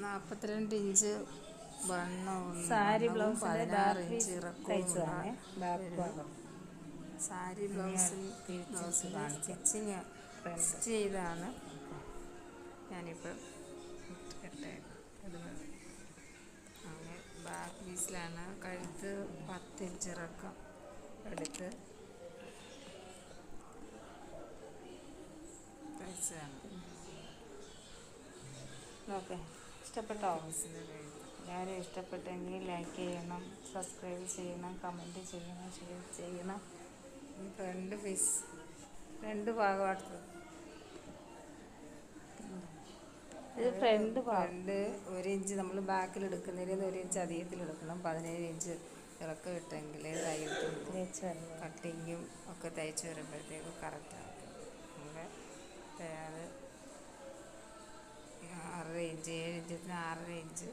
42 inch sari വണ്ണവും ബ്ലൗസിൻ്റെ 16 back inch piece ഇറക്കവുമുള്ള തയ്ച്ചതാണ് ബാക്ക് ഒരു ഭാഗം. സാരി ബ്ലൗസിൽ സ്റ്റിച്ച് ഫ്രണ്ട് ചെയ്താണ് ഞാനിപ്പോൾ ഇട്ടേ. അങ്ങനെ ബാക്ക് പീസിലാണ് കഴുത്ത് 10 ഇഞ്ച് ഇറക്കം എടുത്ത് തയ്ച്ചതാണ്. ഓക്കെ, ഇഷ്ടപ്പെട്ടോ? എല്ലാവരും ഇഷ്ടപ്പെട്ടെങ്കിൽ ലൈക്ക് ചെയ്യണം, സബ്സ്ക്രൈബ് ചെയ്യണം, കമൻറ്റ് ചെയ്യണം, ഷെയർ ചെയ്യണം. ഫ്രണ്ട് പീസ് 2 ഭാഗമായിട്ട് ഇത് ഫ്രണ്ട് 1 ഇഞ്ച് നമ്മൾ ബാക്കിൽ എടുക്കുന്നതിൽ 1 ഇഞ്ച് അധികത്തിലെടുക്കണം. 17 ഇഞ്ച് ഇറക്കം ഇട്ടെങ്കിൽ കട്ടിങ്ങും ഒക്കെ തയ്ച്ച് വരുമ്പോഴത്തേക്ക് കറക്റ്റാകും. നമ്മുടെ അത് 6 ഇഞ്ച് 7 ഇഞ്ചത്തിന് 6 ഇഞ്ച്